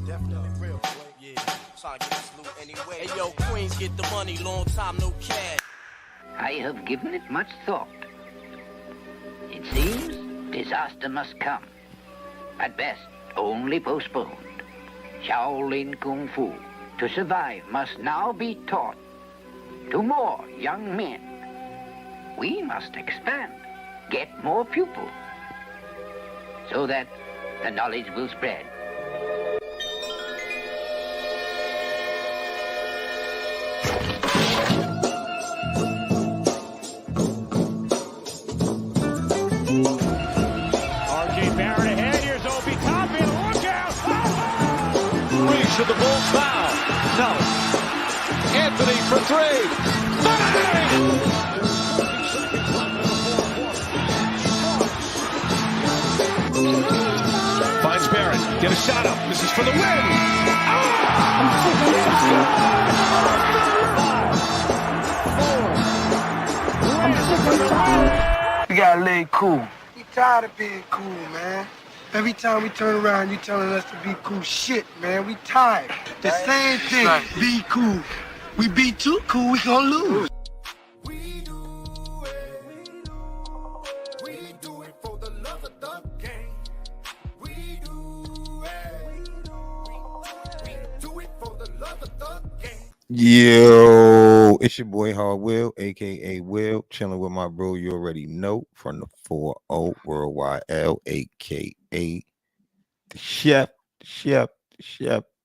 Definitely real, boy. Yeah. Trying to get this loot anyway. Hey, yo, Queens, get the money. Long time, no cash. I have given it much thought. It seems disaster must come. At best, only postponed. Shaolin Kung Fu, to survive, must now be taught to more young men. We must expand, get more pupils, so that the knowledge will spread. Should the Bulls foul? No. Anthony for three. Bang! Finds Barrett. Get a shot up. This is for the win. We gotta lay cool. We tired of being cool, man. Every time we turn around, you telling us to be cool. Shit, man, we tired. The same thing, be cool. We be too cool, we gonna lose. We do it for the love of the game. We do it for the love of the game. Yo, it's your boy Hard Will, aka Will, chilling with my bro. You already know, from the 4-0 Worldwide L, aka the Chef.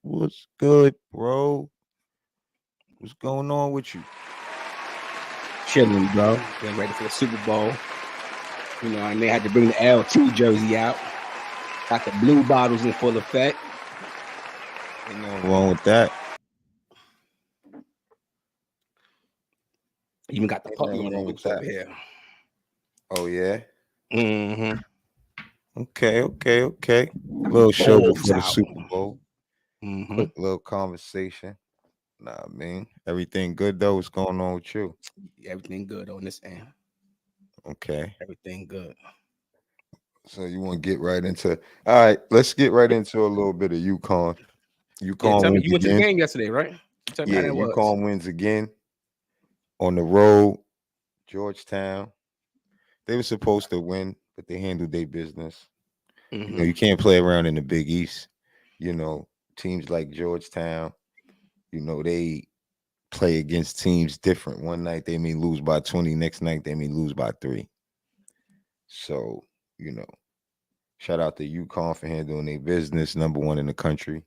What's good, bro? What's going on with you? Chilling, bro. Getting ready for the Super Bowl. You know, and they had to bring the LT jersey out. Got the blue bottles in full effect. Ain't nothing wrong with that. Even got the puppy on the up here. Oh yeah. Mm-hmm. Okay. Little show before the Super Bowl. Mm-hmm. Quick little conversation. Nah, I mean, everything good though. What's going on with you? Everything good on this end. Okay. Everything good. So you want to get right into? All right, let's get right into a little bit of UConn. UConn tell me, wins you went to the again. game yesterday, right? Tell me how Yeah, that was. UConn wins again on the road. Georgetown. They were supposed to win, but they handled their business. Mm-hmm. You know, you can't play around in the Big East. You know, teams like Georgetown, you know, they play against teams different. One night they may lose by 20, next night they may lose by 3. So, you know, shout out to UConn for handling their business, #1 in the country.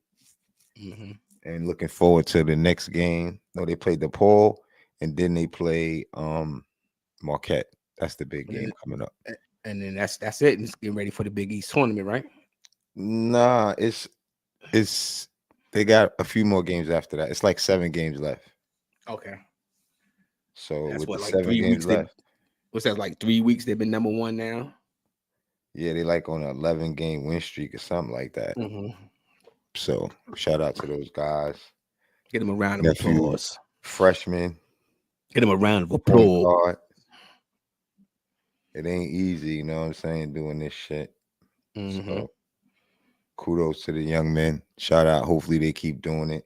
Mm-hmm. And looking forward to the next game. No, they played DePaul, and then they play Marquette. That's the big game coming up. And then that's it. And it's getting ready for the Big East tournament, right? Nah, it's they got a few more games after that. It's like 7 games left. Okay. So That's with what, the like 7 3 games weeks. left, What's that, like 3 weeks? They've been #1 now. yeah, they like on an 11-game win streak or something like that. Mm-hmm. So shout out to those guys. Get them a round of applause. Freshmen. Get them a round of Point applause. guard. It ain't easy, you know what I'm saying, doing this shit. Mm-hmm. So kudos to the young men. Shout out. Hopefully they keep doing it.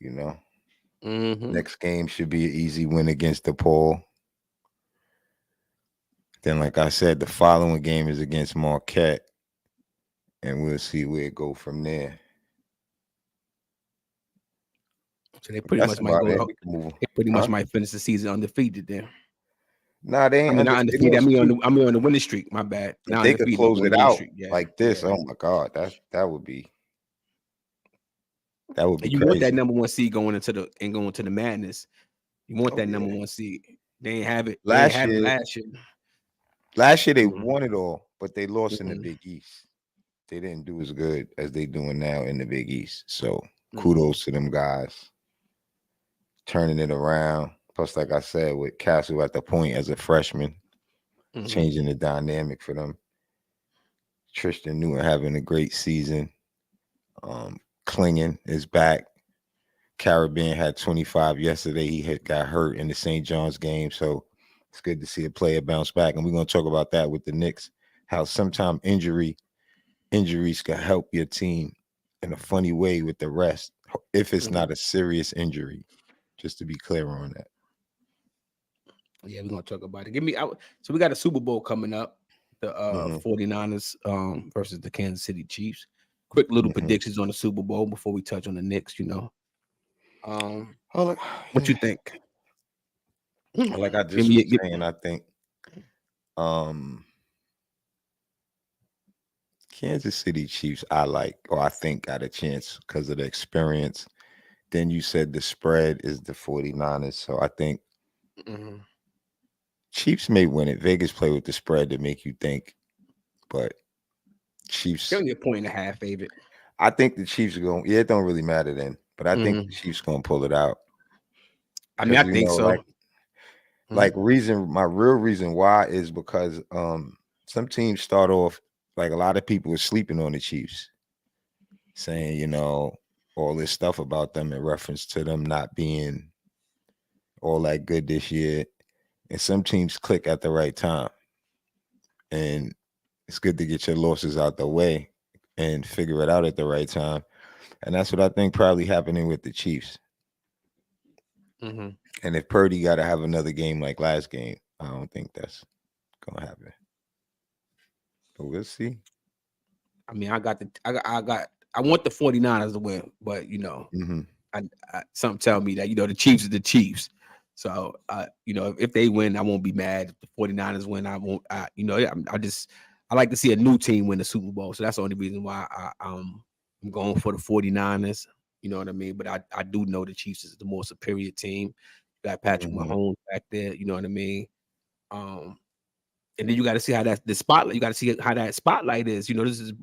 You know. Mm-hmm. Next game should be an easy win against DePaul. Then, like I said, the following game is against Marquette. And we'll see where it go from there. So they pretty much might go. They pretty much Huh? might finish the season undefeated then. Nah, they ain't not undefeated. I mean on the winning streak. My bad. If they could close it out like this, yeah. oh my God, that would be you crazy. Want that #1 seed going into the madness. You want that #1 seed. They ain't have it. Last year they won it all, but they lost in the Big East. They didn't do as good as they doing now in the Big East. So kudos to them guys turning it around. Plus, like I said, with Castle at the point as a freshman, changing the dynamic for them. Tristan Newton having a great season. Klingen is back. Caribbean had 25 yesterday. He got hurt in the St. John's game. So it's good to see a player bounce back. And we're going to talk about that with the Knicks, how sometimes injuries can help your team in a funny way with the rest if it's not a serious injury. Just to be clear on that. Yeah, we're gonna talk about it. So we got a Super Bowl coming up. The 49ers versus the Kansas City Chiefs. Quick little predictions on the Super Bowl before we touch on the Knicks, What you think? Like I just was saying, I think Kansas City Chiefs I think got a chance because of the experience. Then you said the spread is the 49ers. So I think Chiefs may win it. Vegas play with the spread to make you think. But Chiefs. Only a 1.5 favorite. I think the Chiefs are going. Yeah, it don't really matter then. But I think the Chiefs going to pull it out. I mean, I think so. My real reason why is because some teams start off like a lot of people are sleeping on the Chiefs, saying, all this stuff about them in reference to them not being all that good this year. And some teams click at the right time. And it's good to get your losses out the way and figure it out at the right time. And that's what I think probably happening with the Chiefs. And if Purdy got to have another game like last game, I don't think that's going to happen. But we'll see. I mean, I want the 49ers to win, but something tell me that the Chiefs are the Chiefs. So if they win, I won't be mad. If the 49ers win, I won't. I like to see a new team win the Super Bowl. So that's the only reason why I'm going for the 49ers. You know what I mean? But I do know the Chiefs is the more superior team. You got Patrick Mahomes back there. You know what I mean? And then you got to see how that's the spotlight. You got to see how that spotlight is. This is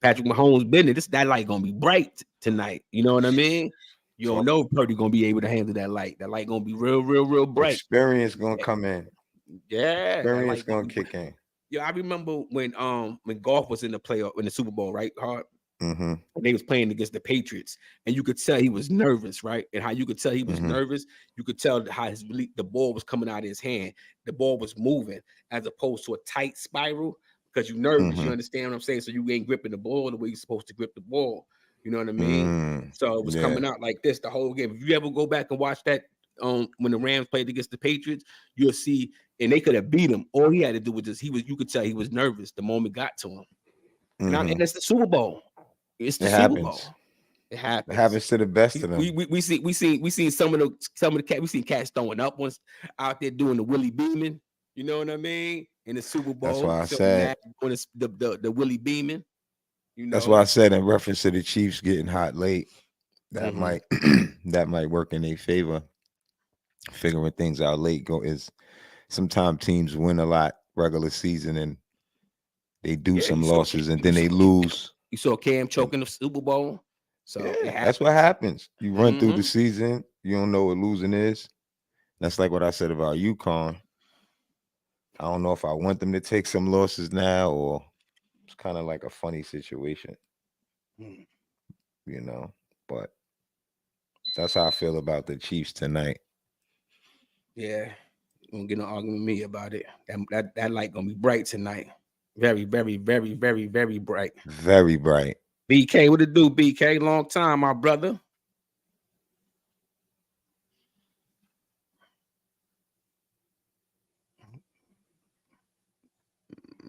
Patrick Mahomes' business. That light gonna be bright tonight. You know what I mean? You don't know if Purdy gonna be able to handle that light. That light gonna be real, real, real bright. Experience gonna come in. Yeah, experience gonna kick in. Yeah, I remember when Golf was in the playoff in the Super Bowl, right? And they was playing against the Patriots, and you could tell he was nervous, right? And how you could tell he was nervous, you could tell how the ball was coming out of his hand. The ball was moving as opposed to a tight spiral because you're nervous. You understand what I'm saying? So you ain't gripping the ball the way you're supposed to grip the ball. You know what I mean? So it was coming out like this the whole game. If you ever go back and watch that when the Rams played against the Patriots, you'll see, and they could have beat him. All he had to do was just you could tell he was nervous the moment it got to him. And it's the Super Bowl. It's the Super Bowl. It happens. It happens to the best of them. We seen some of the cats. We seen cats throwing up once out there doing the Willie Beeman. You know what I mean? In the Super Bowl. That's why I said the Willie Beeman. That's why I said in reference to the Chiefs getting hot late, that might that might work in their favor. Figuring things out late is sometimes teams win a lot regular season and they do some losses and then they lose. You saw Cam choking the Super Bowl. So that's what happens. You run through the season, you don't know what losing is. That's like what I said about UConn. I don't know if I want them to take some losses now or it's kind of like a funny situation. But that's how I feel about the Chiefs tonight. Yeah. You won't get no argument with me about it. That light gonna be bright tonight. Very, very, very, very, very bright. Very bright. BK, what it do, BK? Long time, my brother.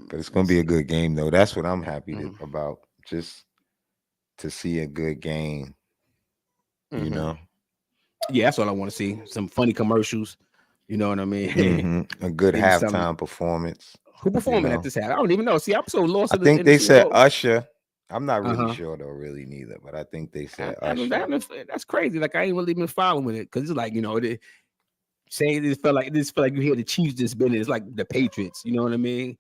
But it's gonna be a good game, though. That's what I'm happy about. Just to see a good game. Yeah, that's all I want to see. Some funny commercials. You know what I mean? A good halftime performance. Who performing at this half? I don't even know. See, I'm so lost. I think they said Usher. I'm not really sure though, really neither. But I think they said Usher. That's crazy. Like I ain't really been following it because it's like saying this felt like you hear the Chiefs just been in. It's like the Patriots. You know what I mean?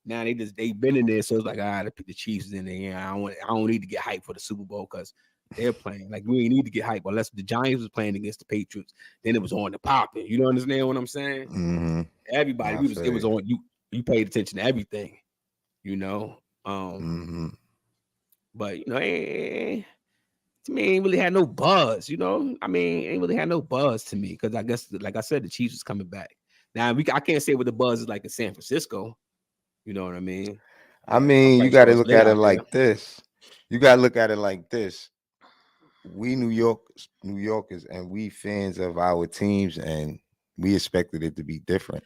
Now they've been in there, so it's like the Chiefs is in there. Yeah, I don't need to get hyped for the Super Bowl because they're playing. Like we ain't need to get hyped unless the Giants was playing against the Patriots. Then it was on the popping. You know understand what I'm saying? Everybody, it was on. You paid attention to everything. But to me, ain't really had no buzz. I mean, ain't really had no buzz to me because I guess, like I said, the Chiefs is coming back. Now I can't say what the buzz is like in San Francisco. You know what I mean? I mean, you got to look at it like this. You gotta look at it like this. We New Yorkers, and we fans of our teams, and we expected it to be different.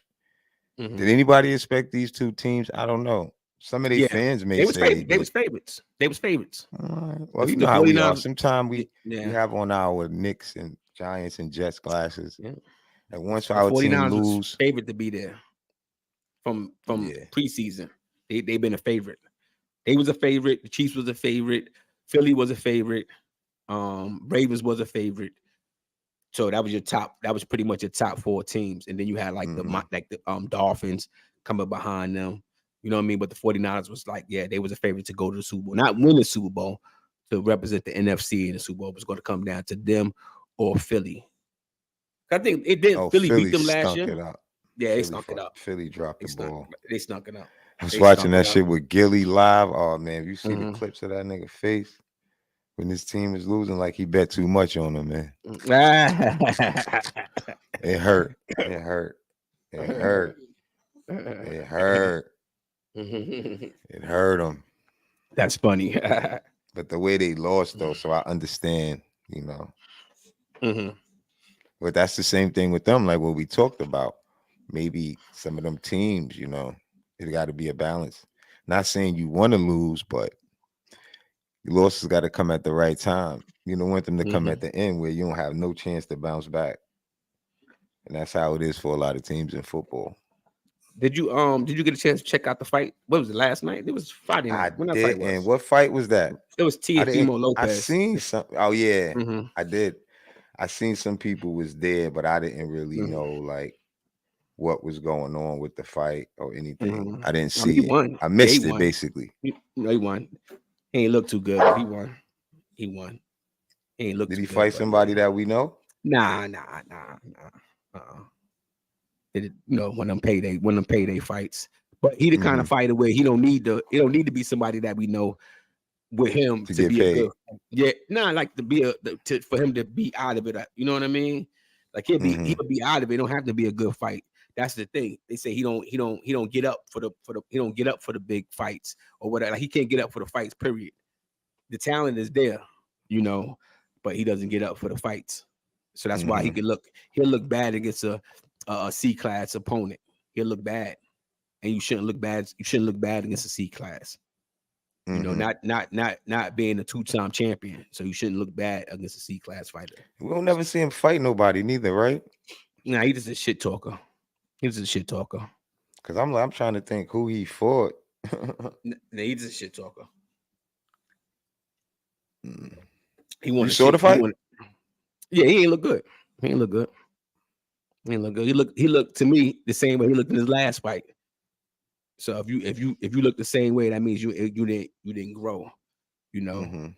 Mhm. Did anybody expect these two teams? I don't know. Some of their fans may say they was favorites. They was favorites. Well, you know how we are. 49ers Sometimes we yeah. have on our Knicks and Giants and Jets glasses. Yeah. And once The our team 49ers was lose, favorite to be there from preseason. They've been a favorite. They was a favorite. The Chiefs was a favorite. Philly was a favorite. Ravens was a favorite. So that was your top. That was pretty much your top 4 teams. And then you had like the Dolphins coming behind them. You know what I mean? But the 49ers was like, yeah, they was a favorite to go to the Super Bowl. Not win the Super Bowl, to represent the NFC in the Super Bowl. It was going to come down to them or Philly. I think it did. Philly beat them last year. It up. Yeah, they stunk it up. Philly dropped the ball. They stunk it up. I was watching that shit with Gilly live. Oh man, you see the clips of that nigga face when his team is losing, like he bet too much on them, man. It hurt. It hurt. It hurt. It hurt. It hurt him. That's funny. But the way they lost, though, so I understand, you know. But that's the same thing with them, like what we talked about. Maybe some of them teams, you know, it got to be a balance. Not saying you want to lose, but your losses got to come at the right time. You don't want them to come at the end where you don't have no chance to bounce back. And that's how it is for a lot of teams in football. Did you get a chance to check out the fight? What was it, last night? It was Friday night. I did. And what fight was that? It was Teofimo Lopez. I seen some. Oh yeah, I did. I seen some people was there, but I didn't really know like what was going on with the fight or anything. I didn't see it. Won. I missed it basically. He won. He ain't look too good, but he won. He won. He ain't look. Did too he good, fight somebody that we know? Nah. It, you know, when them payday fights. But he the kind of fighter where he don't need to be somebody that we know with him to be paid. A good, like to be for him to be out of it. You know what I mean? Like he'll be out of it. It don't have to be a good fight. That's the thing. They say he don't get up for the big fights or whatever. Like he can't get up for the fights, period. The talent is there, you know, but he doesn't get up for the fights. So that's why he'll look bad against a C-class opponent. He'll look bad. And you shouldn't look bad. You shouldn't look bad against a C-class. You know, not being a 2-time champion. So you shouldn't look bad against a C-class fighter. We don't never see him fight nobody neither, right? Nah, he's just a shit talker. He's a shit talker. Cause I'm trying to think who he fought. He's a shit talker. You saw the fight? Yeah, he ain't look good. He ain't look good. He looked to me the same way he looked in his last fight. So if you look the same way, that means you didn't grow, you know.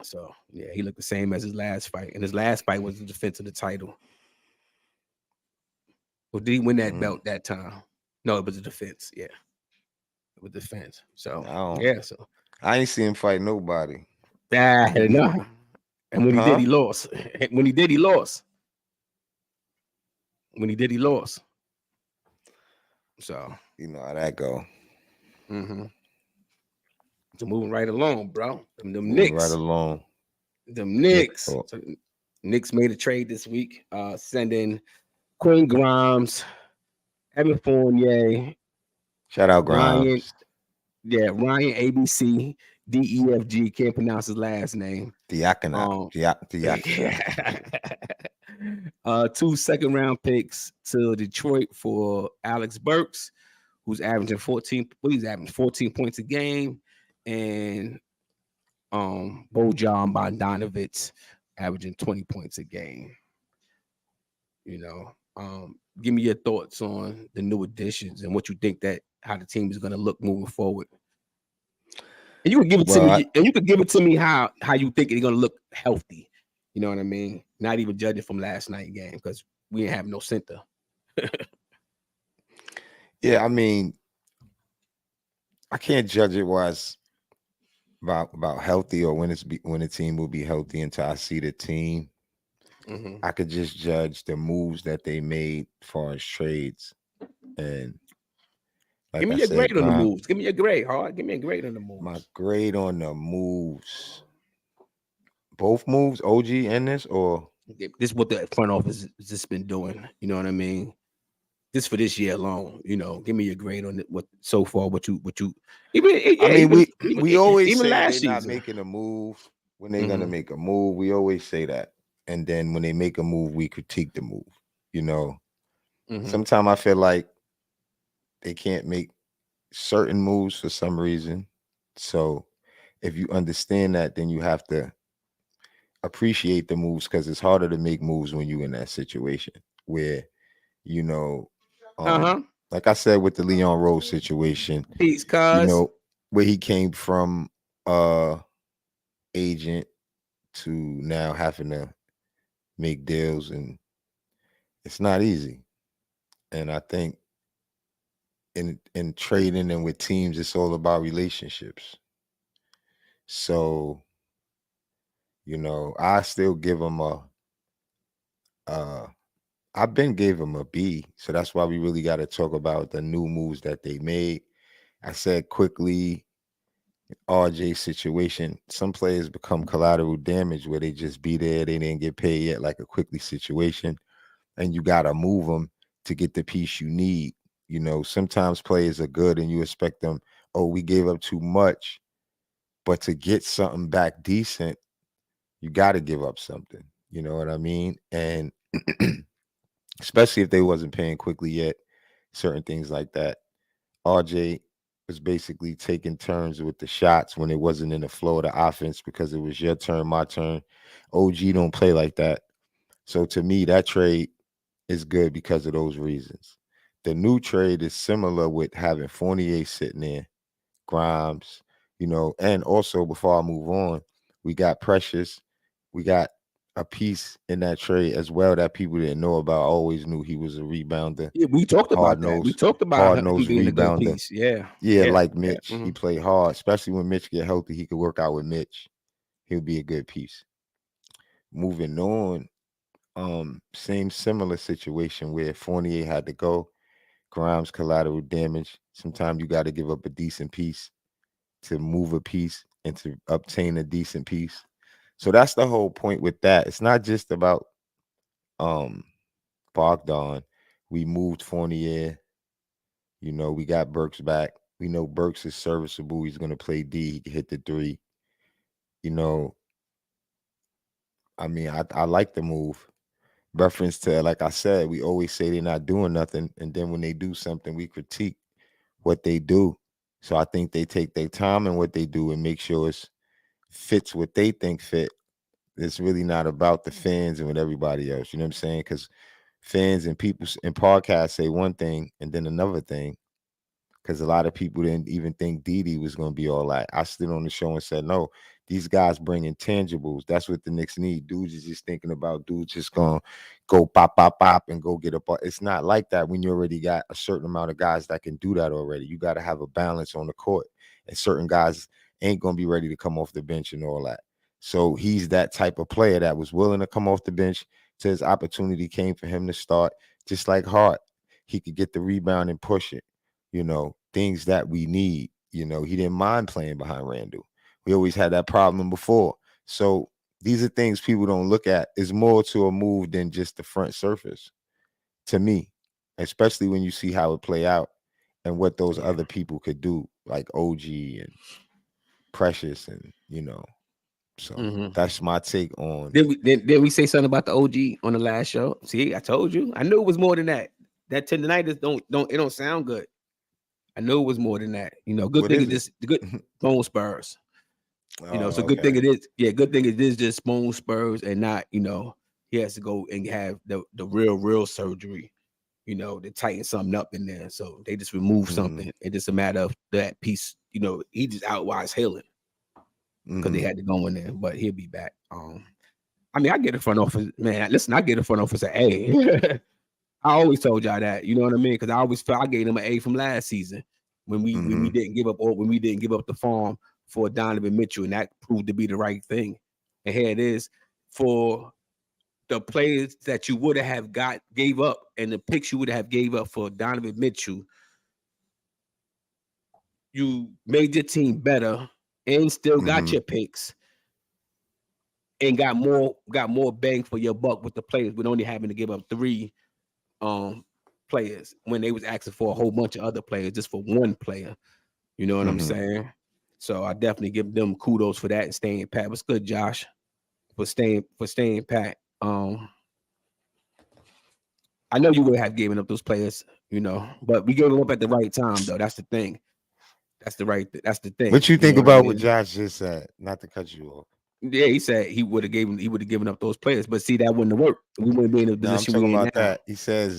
So yeah, he looked the same as his last fight, and his last fight was the defense of the title. Well, did he win that belt that time? No, it was a defense. Yeah, it was defense. So so I ain't seen him fight nobody. No. And when he did, he lost. When he did, he lost. So you know how that go. So moving right along, bro. Them Knicks. Right along. Them Knicks. So Knicks made a trade this week, sending Quinn Grimes, Evan Fournier. Shout out Grimes. Ryan ABC, DEFG, can't pronounce his last name. Diakono. 2 second-round picks to Detroit for Alex Burks, who's averaging 14 points a game, and Bojan Bogdanovic averaging 20 points a game. You know, give me your thoughts on the new additions and what you think how the team is going to look moving forward. And you can give it to me, and you can give it to me how you think they're going to look healthy. You know what I mean? Not even judging from last night's game because we didn't have no center. Yeah, I mean, I can't judge it was about healthy or when the team will be healthy until I see the team. I could just judge the moves that they made as far as trades, and Like Give me I your said, grade on the Grimes. moves. Give me your grade, hard. Give me a grade on the My moves. grade on the moves. Both moves, OG and this, or This is what the front office has just been doing. You know what I mean? This for this year alone. You know, give me your grade on it. What so far? What you? Even I mean, we always even say last they're not season. making a move when they're gonna make a move. We always say that, and then when they make a move, we critique the move. You know, sometimes I feel like they can't make certain moves for some reason. So if you understand that, then you have to appreciate the moves because it's harder to make moves when you're in that situation where, you know, like I said with the Leon Rose situation, Peace, you cuz. know, where he came from agent to now having to make deals, and it's not easy. And I think in trading and with teams, it's all about relationships. So, you know, I still give him I've been gave him a B. So that's why we really got to talk about the new moves that they made. I said quickly, RJ situation. Some players become collateral damage where they just be there, they didn't get paid yet, like a quickly situation, and you got to move them to get the piece you need. You know, sometimes players are good and you expect them, oh, we gave up too much, but to get something back decent, you got to give up something. You know what I mean? And especially if they wasn't paying quickly yet, certain things like that. RJ was basically taking turns with the shots when it wasn't in the flow of the offense because it was your turn, my turn. OG don't play like that. So to me, that trade is good because of those reasons. The new trade is similar with having Fournier sitting there, Grimes, you know, and also before I move on, we got Precious. We got a piece in that trade as well that people didn't know about. I always knew he was a rebounder, Yeah, we talked about hard that. We nose, talked about hard him nose being a good rebounder. piece. Yeah. Yeah, Yeah. like Yeah. Mitch. He played hard, especially when Mitch get healthy. He could work out with Mitch. He'll be a good piece. Moving on, same similar situation where Fournier had to go. Grimes collateral damage. Sometimes you got to give up a decent piece to move a piece and to obtain a decent piece. So that's the whole point with that. It's not just about Bogdan. We moved Fournier. You know, we got Burks back. We know Burks is serviceable. He's going to play D. He can hit the three. You know, I mean, I like the move. Reference to, like I said, we always say they're not doing nothing. And then when they do something, we critique what they do. So I think they take their time in what they do and make sure it fits what they think fit. It's really not about the fans and with everybody else. You know what I'm saying? Because fans and people in podcasts say one thing and then another thing. Because a lot of people didn't even think Didi was going to be all that. I stood on the show and said, no, these guys bring intangibles. That's what the Knicks need. Dudes is just thinking about dudes just going to go pop, pop, pop and go get a ball. It's not like that when you already got a certain amount of guys that can do that already. You got to have a balance on the court. And certain guys ain't going to be ready to come off the bench and all that. So he's that type of player that was willing to come off the bench till his opportunity came for him to start, just like Hart. He could get the rebound and push it. You know, things that we need. You know, he didn't mind playing behind Randall. We always had that problem before. So these are things people don't look at. It's more to a move than just the front surface, to me, especially when you see how it play out and what those other people could do, like OG and Precious, and you know. So that's my take on. Did we say something about the OG on the last show? See, I told you. I knew it was more than that. That tendonitis don't sound good. I knew it was more than that. You know, good What thing is it just good bone spurs. You know, so good okay. thing it is. Yeah, good thing it is just bone spurs and not, you know, he has to go and have the real surgery, you know, to tighten something up in there. So they just remove something. It's just a matter of that piece, you know, he just out while it's healing because they had to go in there, but he'll be back. I mean, I get the front office, man. Listen, I get the front office an A. I always told y'all that, you know what I mean? Because I always felt I gave them an A from last season when we didn't give up the farm for Donovan Mitchell, and that proved to be the right thing. And here it is for the players that you would have gave up, and the picks you would have gave up for Donovan Mitchell. you made your team better and still got your picks and got more bang for your buck with the players, with only having to give up 3 players when they was asking for a whole bunch of other players just for one player. You know what I'm saying? So I definitely give them kudos for that and staying pat. What's good, Josh? For staying pat. I know you would have given up those players, but we gave them up at the right time, though. That's the thing. That's the thing. What you think about what Josh just said? Not to cut you off. Yeah, he said he would have given up those players, but see, that wouldn't have worked. We wouldn't be in the position I'm talking we in about now. that. He says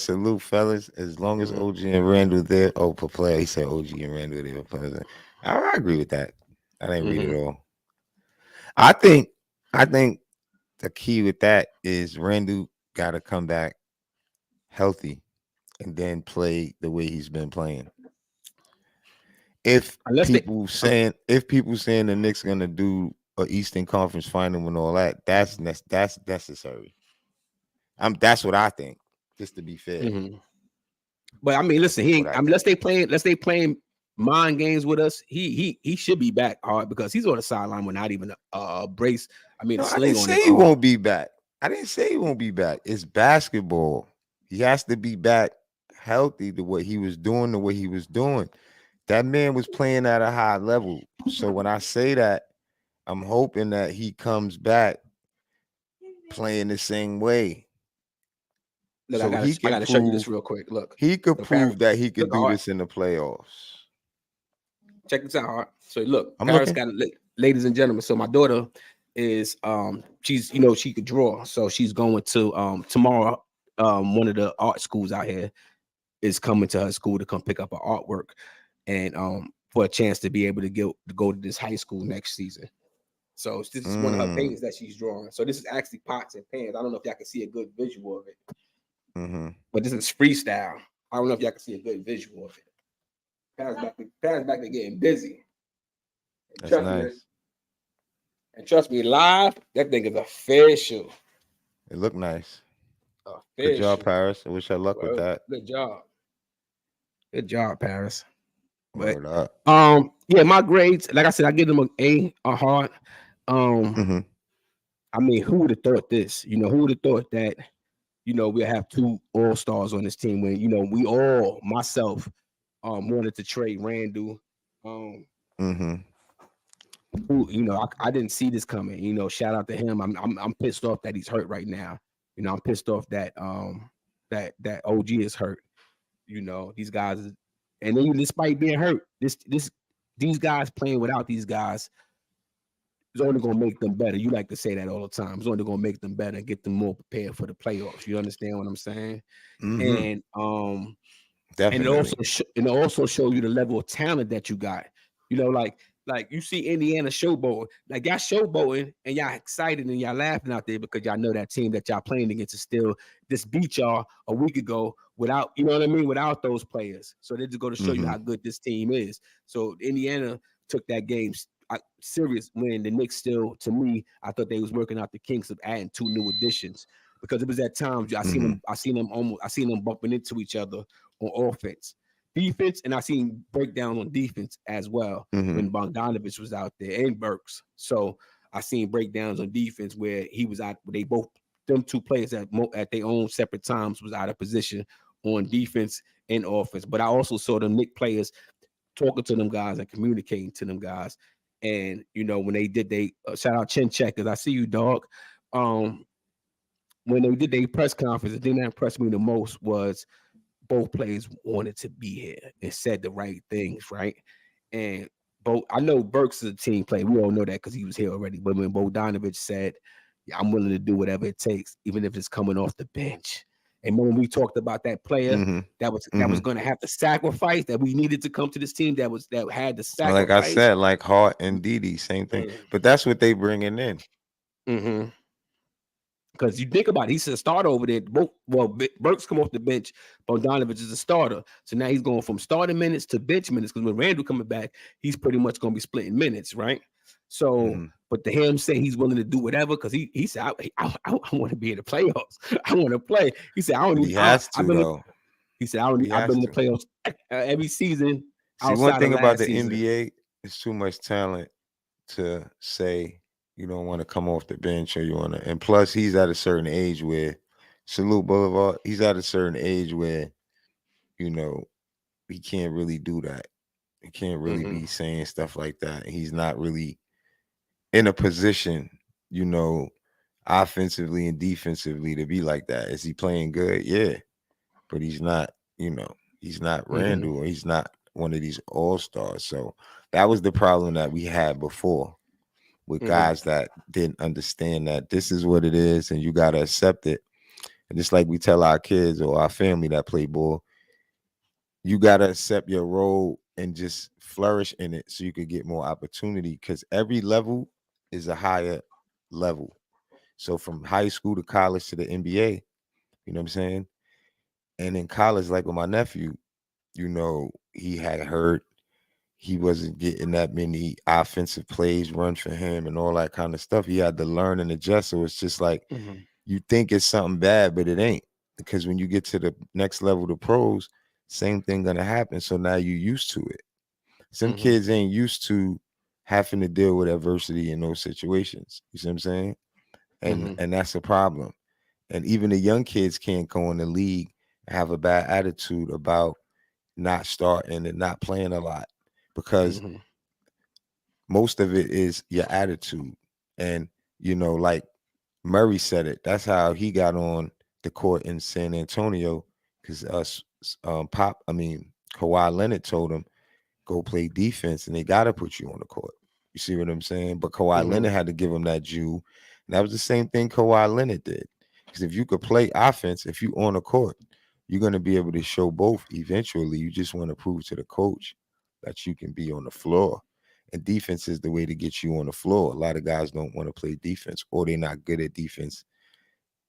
salute, fellas. As long as OG and Randall there, per player. He said OG and Randall there, per player. I agree with that. I didn't read it all. I think the key with that is Randall got to come back healthy and then play the way he's been playing. If people saying the Knicks gonna do an Eastern Conference final and all that, that's necessary. That's what I think. Just to be fair. But I mean, listen, unless they playing mind games with us, he should be back hard because he's on the sideline with not even a brace. I mean, I didn't say he won't be back. I didn't say he won't be back. It's basketball. He has to be back healthy to what he was doing, the way he was doing. That man was playing at a high level. So when I say that, I'm hoping that he comes back playing the same way. Look, so I gotta show you this real quick. Look, he could prove that he could do this in the playoffs. Check this out, Hart. So look, Paris got ladies and gentlemen. So my daughter is she's she could draw. So she's going to tomorrow. One of the art schools out here is coming to her school to come pick up her artwork, and for a chance to be able to go to this high school next season. So this is one of her paintings that she's drawing. So this is actually pots and pans. I don't know if y'all can see a good visual of it. But this is freestyle. I don't know if y'all can see a good visual of it. Parents back there getting busy. That's nice. And trust me, live, that thing is official. It looked nice. Official. Good job, Paris. I wish I luck with that. Good job, Paris. But yeah, my grades, like I said, I give them an A, a hard. I mean, who would have thought this? Who would have thought that? We'll have 2 all-stars on this team when, we all, myself, wanted to trade Randall. Who, I didn't see this coming. Shout out to him. I'm pissed off that he's hurt right now. I'm pissed off that that OG is hurt. These guys, and then despite being hurt, these guys playing without these guys is only going to make them better. You like to say that all the time. It's only going to make them better and get them more prepared for the playoffs. You understand what I'm saying? And definitely. And it also show you the level of talent that you got. Like you see Indiana showboating, like y'all showboating and y'all excited and y'all laughing out there because y'all know that team that y'all playing against is still just beat y'all a week ago without, without those players. So they just go to show you how good this team is. So Indiana took that game serious when the Knicks still, to me, I thought they was working out the kinks of adding 2 new additions because it was at times I seen them bumping into each other on offense. Defense, and I seen breakdown on defense as well when Bogdanovich was out there and Burks. So I seen breakdowns on defense where he was out. Them 2 players at their own separate times was out of position on defense and offense. But I also saw them Knicks players talking to them guys and communicating to them guys. And when they did, they shout out Chin Checkers. I see you, dog. When they did their press conference, the thing that impressed me the most was both players wanted to be here and said the right things, right? And I know Burks is a team player. We all know that because he was here already. But when Bogdanovich said, yeah, I'm willing to do whatever it takes, even if it's coming off the bench. And when we talked about that player that was going to have to sacrifice, that we needed to come to this team that had to sacrifice. Like I said, like Hart and Didi, same thing. But that's what they bringing in. Because you think about it, he's a starter over there. Burks come off the bench. Bogdanovich is a starter. So now he's going from starting minutes to bench minutes. Because when Randall coming back, he's pretty much going to be splitting minutes, right? So, but to him say he's willing to do whatever, because he said, I want to be in the playoffs. I want to play. He said, I don't need. He has to, though. He said, I've been in the playoffs every season See, one outside of thing about last the season. NBA is too much talent to say you don't want to come off the bench or you want to. And plus, he's at a certain age where Salute Boulevard. He's at a certain age where you know he can't really do that. He can't really be saying stuff like that. He's not really in a position, you know, offensively and defensively to be like that. Is he playing good? Yeah, but he's not. You know, he's not Randall or he's not one of these all-stars. So that was the problem that we had before with guys that didn't understand that this is what it is and you got to accept it. And just like we tell our kids or our family that play ball, you got to accept your role and just flourish in it so you could get more opportunity because every level is a higher level. So from high school to college to the NBA, you know what I'm saying? And in college, like with my nephew, you know, he had hurt. He wasn't getting that many offensive plays run for him and all that kind of stuff. He had to learn and adjust. So it's just like you think it's something bad, but it ain't. Because when you get to the next level, the pros, same thing gonna happen. So now you used to it. Some kids ain't used to having to deal with adversity in those situations. You see what I'm saying? And that's a problem. And even the young kids can't go in the league and have a bad attitude about not starting and not playing a lot because most of it is your attitude. And, you know, like Murray said it, that's how he got on the court in San Antonio because Kawhi Leonard told him, go play defense and they got to put you on the court. You see what I'm saying? But Kawhi Leonard had to give him that Jew. And that was the same thing Kawhi Leonard did. Because if you could play offense, if you on the court, you're going to be able to show both eventually. You just want to prove to the coach that you can be on the floor. And defense is the way to get you on the floor. A lot of guys don't want to play defense or they're not good at defense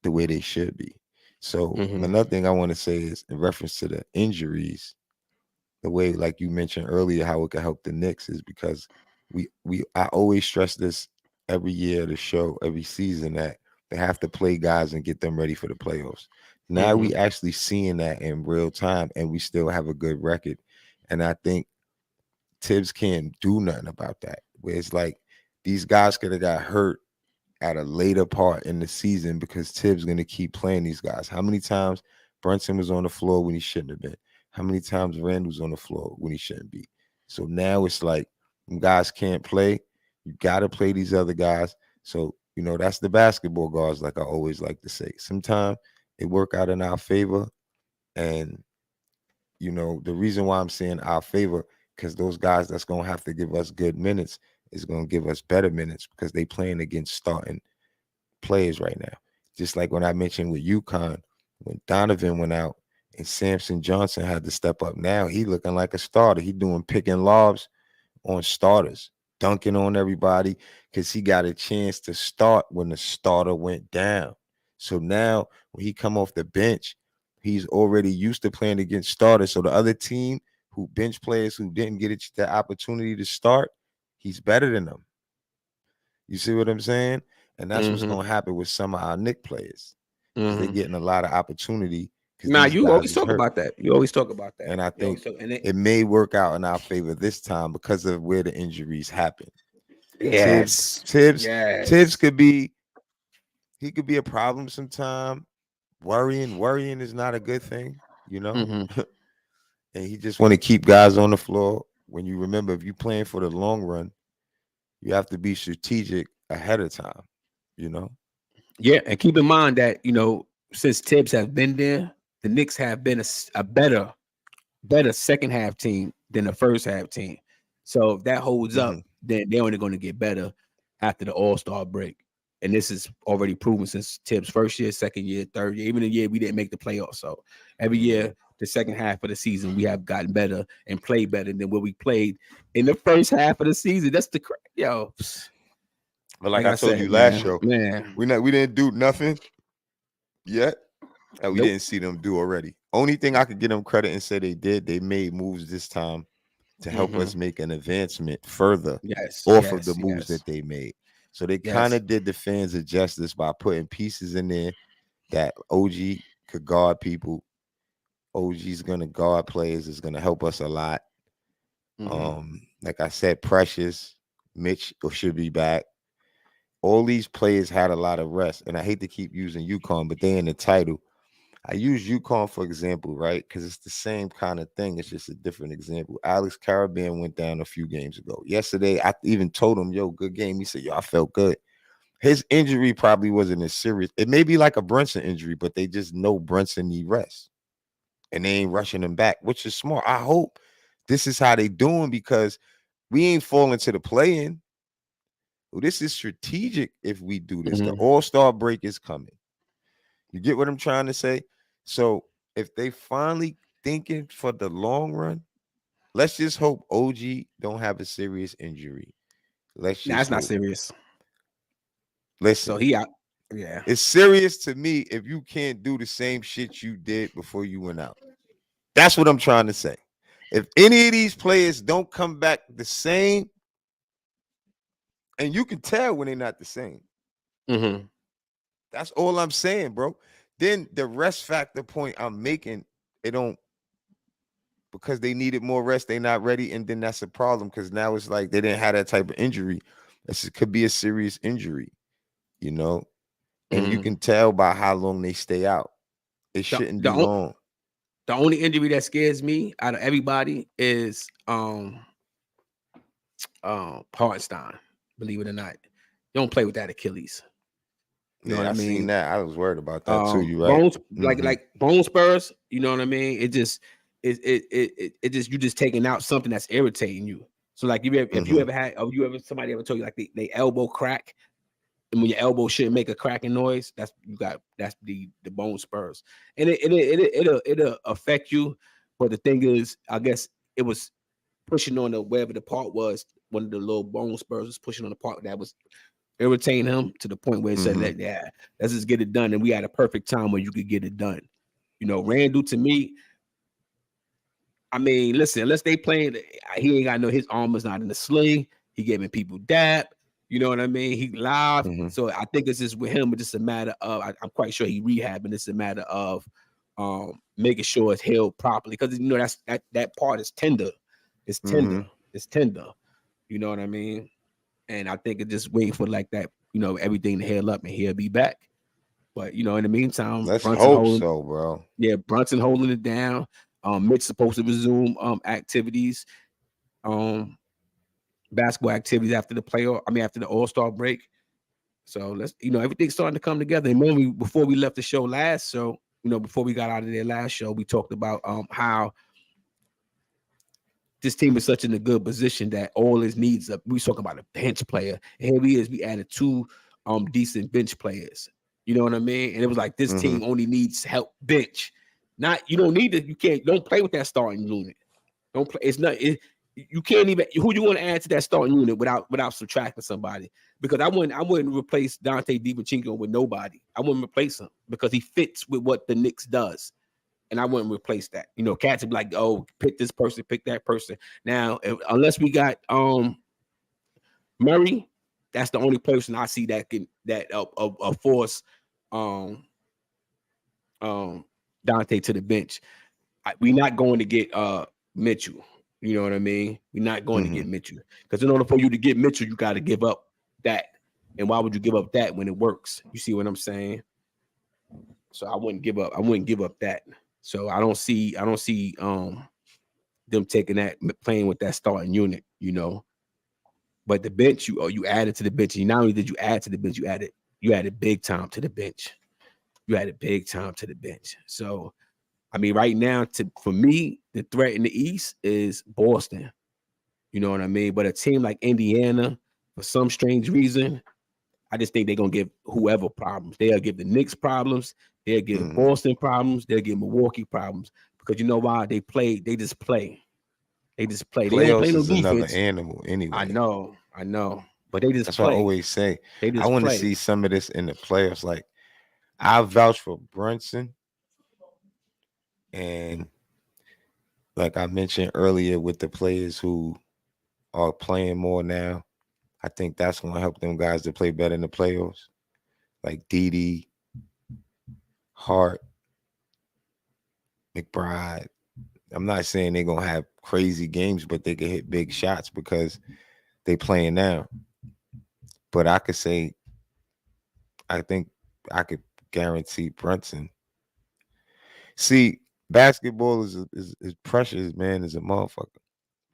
the way they should be. So another thing I want to say is in reference to the injuries, the way, like you mentioned earlier, how it could help the Knicks is because I always stress this every year of the show, every season, that they have to play guys and get them ready for the playoffs. Now we actually seeing that in real time, and we still have a good record. And I think Tibbs can't do nothing about that. Where it's like these guys could have got hurt at a later part in the season because Tibbs going to keep playing these guys. How many times Brunson was on the floor when he shouldn't have been? How many times Randall was on the floor when he shouldn't be? So now it's like guys can't play. You got to play these other guys. So, you know, that's the basketball guards, like I always like to say. Sometimes it work out in our favor. And, you know, the reason why I'm saying our favor, because those guys that's going to have to give us good minutes is going to give us better minutes because they playing against starting players right now. Just like when I mentioned with UConn, when Donovan went out and Samson Johnson had to step up. Now he looking like a starter. He doing pick and lobs on starters, dunking on everybody because he got a chance to start when the starter went down. So now when he come off the bench, he's already used to playing against starters. So the other team who bench players who didn't get the opportunity to start, he's better than them. You see what I'm saying? And that's what's going to happen with some of our Knicks players because they're getting a lot of opportunity. Now you always talk about that. You always talk about that. And I think it may work out in our favor this time because of where the injuries happen. Yes. Tibbs could be a problem sometime. Worrying is not a good thing, you know. And he just want to keep guys on the floor. When you remember, if you're playing for the long run, you have to be strategic ahead of time, you know. Yeah, and keep in mind that, you know, since Tibbs has been there, the Knicks have been a better second half team than the first half team. So if that holds up, then they're only going to get better after the All-Star break. And this is already proven since Tibbs' first year, second year, third year, even the year we didn't make the playoffs. So every year, the second half of the season, we have gotten better and played better than what we played in the first half of the season. That's the yo. But like I told you last show, man, we didn't do nothing yet that we didn't see them do already. Only thing I could give them credit and say they made moves this time to help us make an advancement further off of the moves that they made. So they kind of did the fans a justice by putting pieces in there that OG could guard people. OG's going to guard players. Is going to help us a lot. Like I said, Precious, Mitch should be back. All these players had a lot of rest, and I hate to keep using UConn, but they in the title. I use UConn for example, right? Because it's the same kind of thing. It's just a different example. Alex Caribbean went down a few games ago. Yesterday, I even told him, yo, good game. He said, yo, I felt good. His injury probably wasn't as serious. It may be like a Brunson injury, but they just know Brunson need rest. And they ain't rushing him back, which is smart. I hope this is how they doing because we ain't falling to the play-in. Well, this is strategic if we do this. The All-Star break is coming. You get what I'm trying to say? So if they finally thinking for the long run, let's just hope OG don't have a serious injury. Let's just That's hope. not serious. Listen, So he out. Yeah. it's serious to me if you can't do the same shit you did before you went out. That's what I'm trying to say. If any of these players don't come back the same, and you can tell when they're not the same. That's all I'm saying, bro. Then the rest factor point I'm making, it don't, because they needed more rest, they not ready, and then that's a problem because now it's like they didn't have that type of injury. It could be a serious injury, you know, and you can tell by how long they stay out. It shouldn't be long. The only injury that scares me out of everybody is Hartenstein. Believe it or not, don't play with that Achilles. You know what I mean? Seen that. I was worried about that too. You right? Bones, like bone spurs. You know what I mean? It just it just you just taking out something that's irritating you. So like if you ever had, somebody ever told you like they elbow crack, and when your elbow shouldn't make a cracking noise, that's the bone spurs, and it'll affect you. But the thing is, I guess it was pushing on wherever the part was, one of the little bone spurs was pushing on the part that was irritating him to the point where it said, let's just get it done. And we had a perfect time where you could get it done. You know, Randall, to me, I mean, listen, unless they playing, he ain't got his arm is not in the sling. He giving people dap. You know what I mean? He live. So I think it's just with him, it's just a matter of, I'm quite sure he rehabbing. It's a matter of making sure it's healed properly. Because, you know, that part is tender. It's tender. It's tender. You know what I mean? And I think it's just waiting for like that, you know, everything to heal up and he'll be back. But, you know, in the meantime, Let's Brunson hope so, bro. Yeah, Brunson holding it down. Mitch supposed to resume activities, basketball activities after the All-Star break. So let's, you know, everything's starting to come together. And when before we left the show last show, you know, before we got out of there last show, we talked about how this team is such in a good position that all his needs up. We talking about a bench player. And here he is. We added 2 decent bench players. You know what I mean? And it was like this team only needs help bench. Not you don't need it. Don't play with that starting unit. Don't play. It's not. You can't even. Who you want to add to that starting unit without subtracting somebody? Because I wouldn't replace Dante DiVincenzo with nobody. I wouldn't replace him because he fits with what the Knicks does. And I wouldn't replace that. You know, cats would be like, oh, pick this person, pick that person. Now, unless we got Murray, that's the only person I see that can force Dante to the bench. We're not going to get Mitchell. You know what I mean? We're not going to get Mitchell. Because in order for you to get Mitchell, you got to give up that. And why would you give up that when it works? You see what I'm saying? So I wouldn't give up that. So I don't see them taking that, playing with that starting unit, you know. But the bench, you added to the bench. And not only did you add to the bench, you added big time to the bench. You added big time to the bench. So I mean, right now, for me, the threat in the East is Boston. You know what I mean? But a team like Indiana, for some strange reason, I just think they're gonna give whoever problems. They'll give the Knicks problems. They'll give Boston problems. They'll give Milwaukee problems because you know why? They just play. They don't play no defense. Another animal anyway. I know. But they just That's play. what I always say. I want to see some of this in the playoffs. Like I vouch for Brunson, and like I mentioned earlier, with the players who are playing more now, I think that's going to help them guys to play better in the playoffs. Like Hart, McBride, I'm not saying they're gonna have crazy games, but they can hit big shots because they playing now. But I could say, I think I could guarantee Brunson. See, basketball is precious, man, is a motherfucker.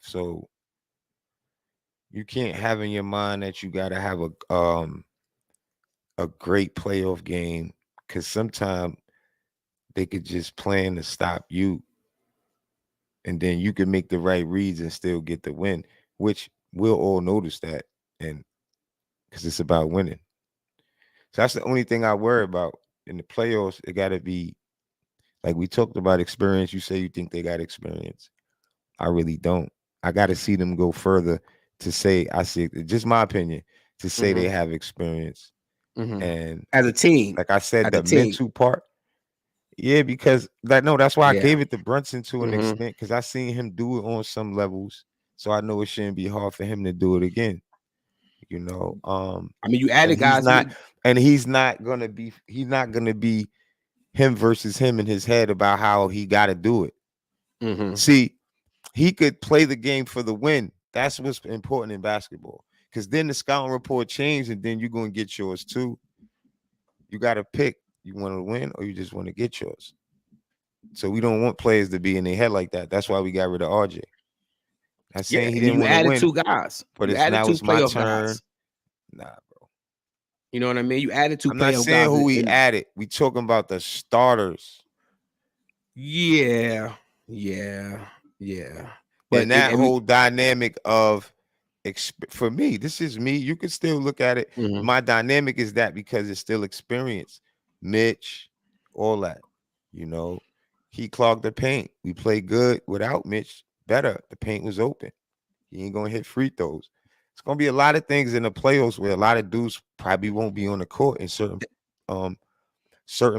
So you can't have in your mind that you gotta have a great playoff game, because sometimes they could just plan to stop you, and then you can make the right reads and still get the win, which we'll all notice that, and because it's about winning. So that's the only thing I worry about in the playoffs. It got to be like we talked about experience. You say you think they got experience. I really don't. I got to see them go further to say, I see, just my opinion, to say they have experience. And as a team, like I said, as a the team. mental part. Yeah, because that's why I Yeah. gave it to Brunson to an extent, because I seen him do it on some levels. So I know it shouldn't be hard for him to do it again. You know, I mean, you and added guys. he's not gonna be him versus him in his head about how he got to do it. See, he could play the game for the win. That's what's important in basketball. Because then the scouting report changed, and then you're gonna get yours too. You got to pick. You want to win, or you just want to get yours. So we don't want players to be in their head like that. That's why we got rid of RJ. I'm saying he didn't you want to added win, 2 guys. but You it's added now 2 it's my playoff turn. guys. Nah, bro. You know what I mean? You added 2 I'm not playoff saying guys. who we added. We talking about the starters. Yeah. But and that whole dynamic of, for me, this is me. You can still look at it. My dynamic is that because it's still experience. Mitch, all that. You know, he clogged the paint. We played good without Mitch. Better. The paint was open. He ain't gonna hit free throws. It's gonna be a lot of things in the playoffs where a lot of dudes probably won't be on the court in certain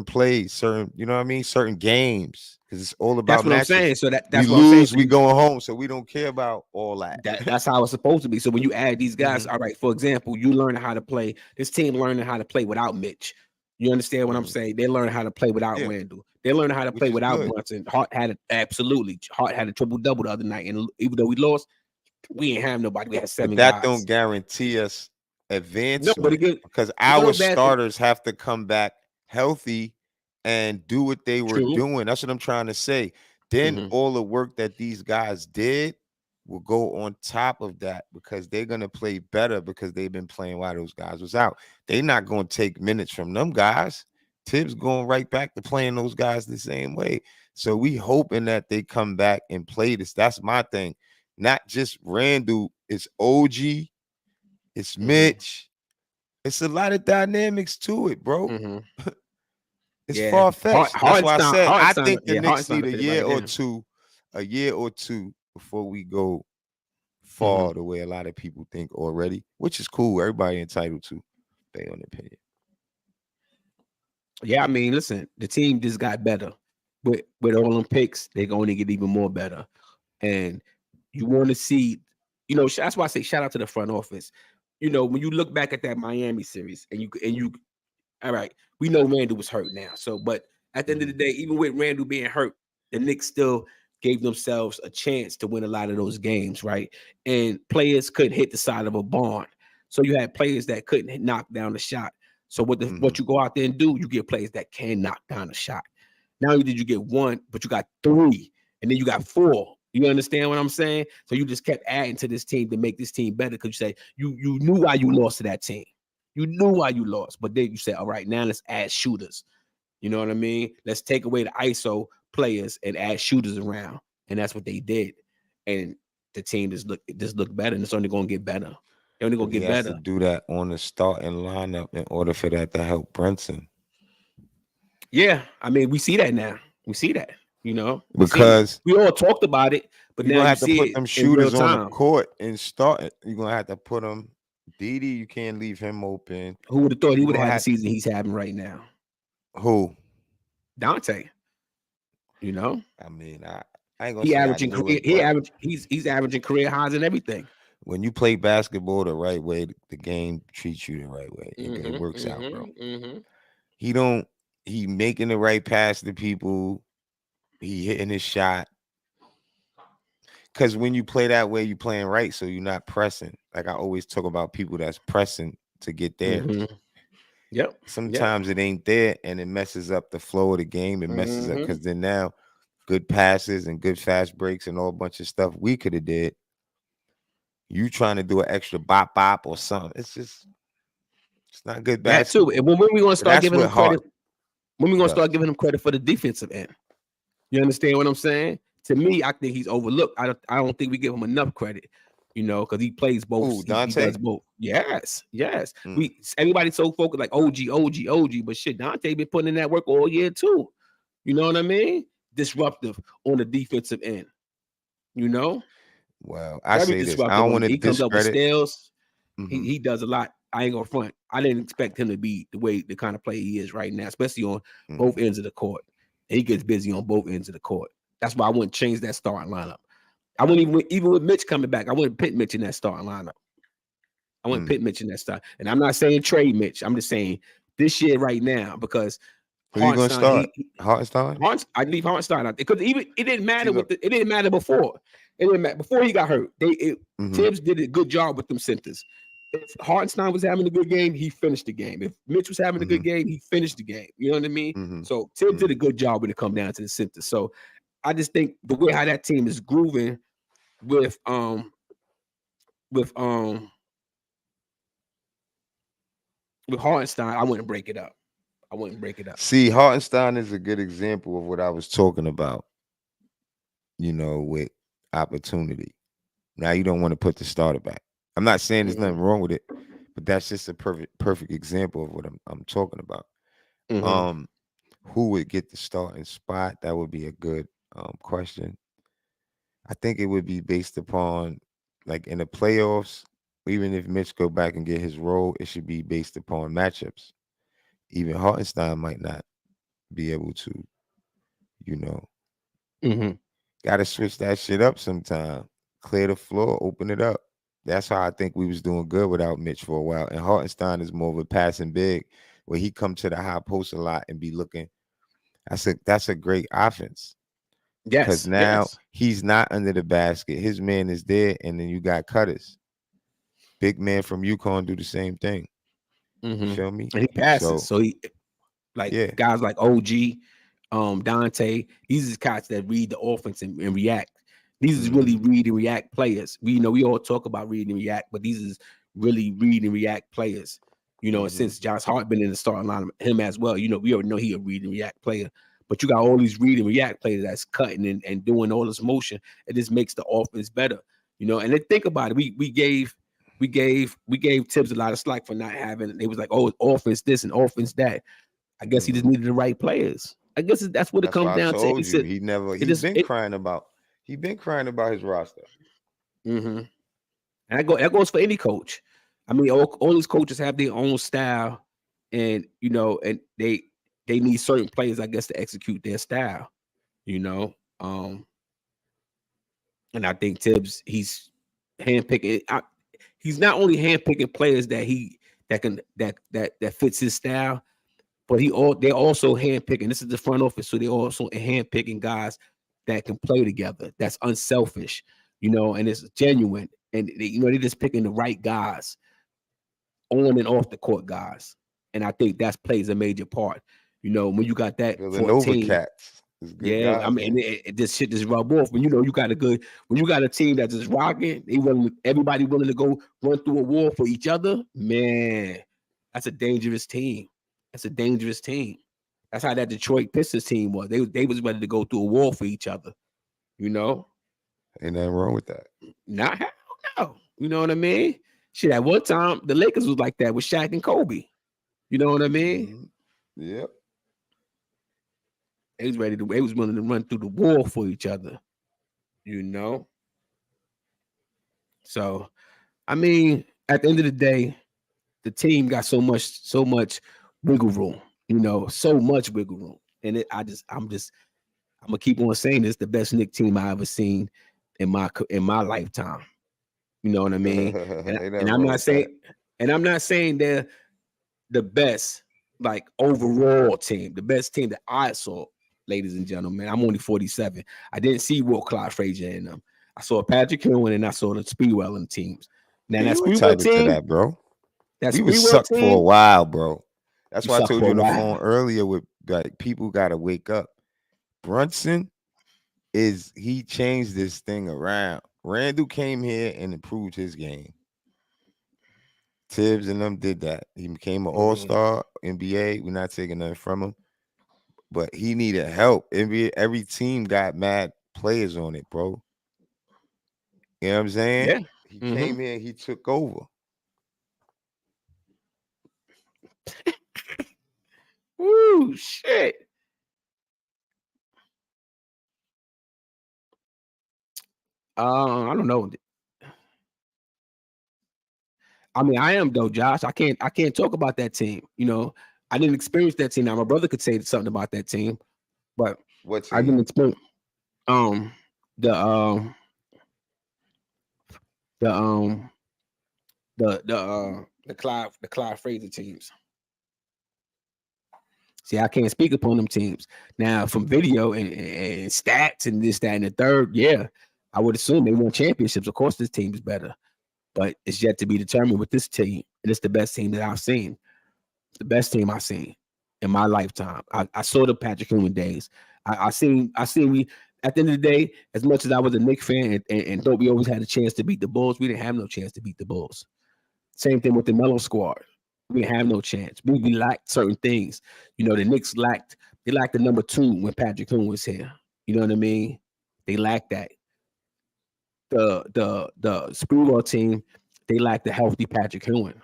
plays, you know what I mean, certain games, because it's all about that's what I'm matches. saying. So that's we what I'm saying. lose, So we going home, so we don't care about all that. That's how it's supposed to be. So when you add these guys, all right, for example, you learn how to play. This team learning how to play without Mitch. You understand what I'm saying? They learn how to play without Randall. They learn how to play without Brunson. Hart had a triple-double the other night, and even though we lost, we didn't have nobody. We had 7 But that guys. don't guarantee us advancement, No, because our starters have to come back healthy and do what they were doing. That's what I'm trying to say. Then all the work that these guys did will go on top of that, because they're going to play better because they've been playing while those guys was out. They're not going to take minutes from them guys. Tibbs going right back to playing those guys the same way. So we hoping that they come back and play this. That's my thing. Not just Randall. It's OG. It's Mitch. It's a lot of dynamics to it, bro. It's far-fetched. That's why I said I think the Knicks need a year or two before we go far the way a lot of people think already, which is cool. Everybody entitled to their own opinion. Yeah, I mean, listen, the team just got better. With all them picks, they're going to get even more better. And you want to see, you know, that's why I say shout out to the front office. You know, when you look back at that Miami series and you all right, we know Randall was hurt now. So, but at the end of the day, even with Randall being hurt, the Knicks still gave themselves a chance to win a lot of those games, right? And players couldn't hit the side of a barn. So you had players that couldn't knock down the shot. So what you go out there and do, you get players that can knock down a shot. Not only did you get 1, but you got 3, and then you got 4. You understand what I'm saying? So you just kept adding to this team to make this team better, because you say you knew why you lost to that team. You knew why you lost, but then you said, all right, now let's add shooters. You know what I mean? Let's take away the ISO players and add shooters around. And that's what they did. And the team just looked better, and it's only going to get better. They're only going to get better. To do that on the starting lineup in order for that to help Brunson. Yeah, I mean, we see that now. We see that, you know, because we all talked about it, but now you have to put them shooters on the court and start it. You're gonna have to put them. Didi, you can't leave him open. Who would have thought he would have had the season he's having right now? Who? Dante. You know, I mean, I ain't gonna say he's averaging career highs and everything. When you play basketball the right way, the game treats you the right way. It works out, bro. He making the right pass to people. He hitting his shot. because when you play that way, you playing right, so you're not pressing. Like I always talk about people that's pressing to get there. Mm-hmm. Yep. Sometimes it ain't there, and it messes up the flow of the game. It messes up because then now good passes and good fast breaks and all a bunch of stuff we could have did. You trying to do an extra bop or something? It's not good basketball. That too. And when we gonna start giving him credit? When we gonna start giving him credit for the defensive end? You understand what I'm saying? To me, I think he's overlooked. I don't think we give him enough credit, because he plays both. Ooh, he Dante? does both. Yes. Everybody's so focused like OG, but shit, Dante been putting in that work all year too. You know what I mean? Disruptive on the defensive end. Well, I Very say this. disruptive. I don't want to He comes up with discredit. steals. He does a lot. I ain't gonna front. I didn't expect him to be the kind of player he is right now, especially on both ends of the court. And he gets busy on both ends of the court. That's why I wouldn't change that starting lineup. I wouldn't even with Mitch coming back. I wouldn't put Mitch in that starting lineup. I wouldn't put Mitch in that start. And I'm not saying trade Mitch. I'm just saying this year right now because who you gonna start? Hartenstein? I leave Hartenstein out because even it didn't matter it didn't matter before. It didn't matter before he got hurt. Tibbs did a good job with them centers. If Hartenstein was having a good game, he finished the game. If Mitch was having a good game, he finished the game. You know what I mean? So Tibbs did a good job when it come down to the center. So I just think the way how that team is grooving with Hartenstein, I wouldn't break it up. See, Hartenstein is a good example of what I was talking about, with opportunity. Now you don't want to put the starter back. I'm not saying there's nothing wrong with it, but that's just a perfect example of what I'm talking about. Who would get the starting spot? That would be a good question. I think it would be based upon, like in the playoffs, even if Mitch go back and get his role, it should be based upon matchups. Even Hartenstein might not be able to, got to switch that shit up sometime. Clear the floor, open it up. That's how I think we was doing good without Mitch for a while. And Hartenstein is more of a passing big, where he come to the high post a lot and be looking. That's a great offense. Yes. Because now he's not under the basket. His man is there, and then you got cutters. Big man from UConn do the same thing. You feel me? And he passes. So he guys like OG, Dante, these are guys that read the offense and react. These is really read and react players. We all talk about read and react, but these is really read and react players. And since Josh Hart been in the starting line, him as well, we already know he a read and react player. But you got all these read and react players that's cutting and doing all this motion. It just makes the offense better. And then think about it. We gave Tibbs a lot of slack for not having. They was like, oh, offense this and offense that. I guess he just needed the right players. I guess that's what it comes down to. He's been crying about his roster. And that goes for any coach. I mean, all these coaches have their own style, and and they need certain players, I guess, to execute their style. And I think Tibbs, he's handpicking. He's not only handpicking players that fits his style, but they're also handpicking. This is the front office, so they're also handpicking guys that can play together. That's unselfish, and it's genuine. And they're just picking the right guys, on and off the court guys. And I think that plays a major part. When you got that Villanova cats. Yeah, guys, I mean, this shit just rub off. When you got a team that's just rocking, everybody willing to go run through a wall for each other. Man, that's a dangerous team. That's how that Detroit Pistons team was. They was ready to go through a wall for each other. Ain't nothing wrong with that. Not hell no. You know what I mean? Shit, at one time the Lakers was like that with Shaq and Kobe. You know what I mean? Yep. They was willing to run through the wall for each other. So, I mean, at the end of the day, the team got so much wiggle room. So much wiggle room, and I'm gonna keep on saying this: the best Knicks team I ever seen in my lifetime. You know what I mean? And I'm not saying they're the best, like, overall team, the best team that I saw. Ladies and gentlemen, I'm only 47. I didn't see Will Clyde Frazier in them. I saw Patrick Ewing and I saw the Speedwell and teams. Now Yeah, that you Speedwell entitled to team, that, bro. that We was Speedwell sucked for a team, while, bro. That's we why I sucked told for you a on the while. phone earlier with like people got to wake up. Brunson he changed this thing around. Randall came here and improved his game. Tibbs and them did that. He became an all-star NBA. We're not taking nothing from him, but he needed help. Every team got mad players on it, bro. You know what I'm saying? Yeah. He came here, he took over. Woo, shit. I don't know. I mean, I am though, Josh. I can't talk about that team. You know, I didn't experience that team. Now my brother could say something about that team, but What I didn't team? experience the Clyde Fraser teams. See, I can't speak upon them teams. Now, from video and stats and this, that, and the third, yeah, I would assume they won championships. Of course, this team is better, but it's yet to be determined with this team. And it's the best team that I've seen. It's the best team I've seen in my lifetime. I saw the Patrick Ewing days. I seen we at the end of the day, as much as I was a Knicks fan and thought we always had a chance to beat the Bulls, we didn't have no chance to beat the Bulls. Same thing with the Melo squad. We didn't have no chance. We lacked certain things. You know, the Knicks lacked the number 2 when Patrick Ewing was here. You know what I mean? They lacked that. The Speedwell team, they lacked the healthy Patrick Ewing.